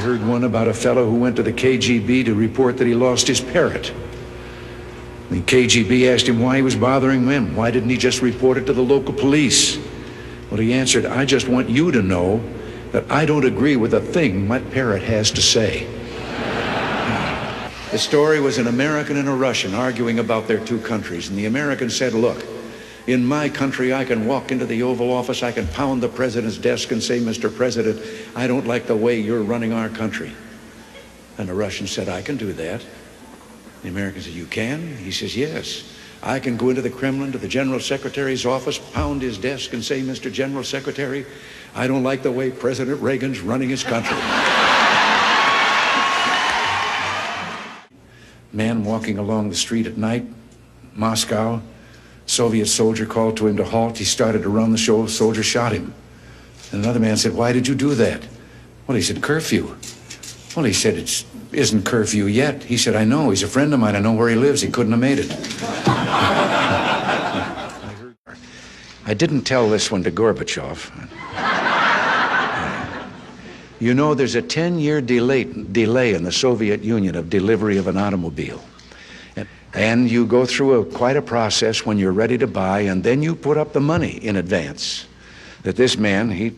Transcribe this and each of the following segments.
heard one about a fellow who went to the KGB to report that he lost his parrot. The KGB asked him why he was bothering them. Why didn't he just report it to the local police? Well, he answered, I just want you to know that I don't agree with a thing my parrot has to say. The story was an American and a Russian arguing about their two countries. And the American said, look, in my country, I can walk into the Oval Office, I can pound the president's desk and say, Mr. President, I don't like the way you're running our country. And the Russian said, I can do that. The American said, you can? He says, yes. I can go into the Kremlin, to the General Secretary's office, pound his desk and say, Mr. General Secretary, I don't like the way President Reagan's running his country. Man walking along the street at night, Moscow, Soviet soldier called to him to halt. He started to run. The soldier shot him. And another man said, why did you do that? Well, he said, curfew. Well, he said, it isn't curfew yet. He said, I know. He's a friend of mine. I know where he lives. He couldn't have made it. I didn't tell this one to Gorbachev. You know, there's a 10-year delay in the Soviet Union of delivery of an automobile. And you go through quite a process when you're ready to buy, and then you put up the money in advance. That this man, he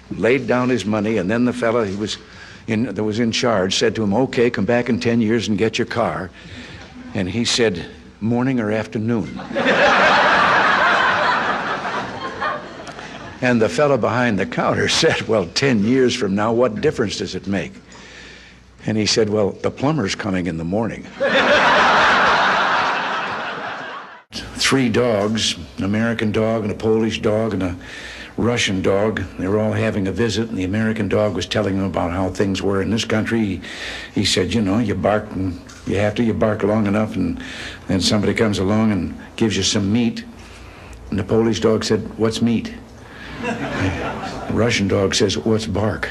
laid down his money, and then the fellow that was in charge said to him, okay, come back in 10 years and get your car. And he said, morning or afternoon? And the fellow behind the counter said, well, 10 years from now, what difference does it make? And he said, well, the plumber's coming in the morning. 3 dogs, an American dog and a Polish dog and a Russian dog. They were all having a visit, and the American dog was telling them about how things were in this country. He said, you know, you bark, and you bark long enough, and then somebody comes along and gives you some meat. And the Polish dog said, what's meat? The Russian dog says, what's bark?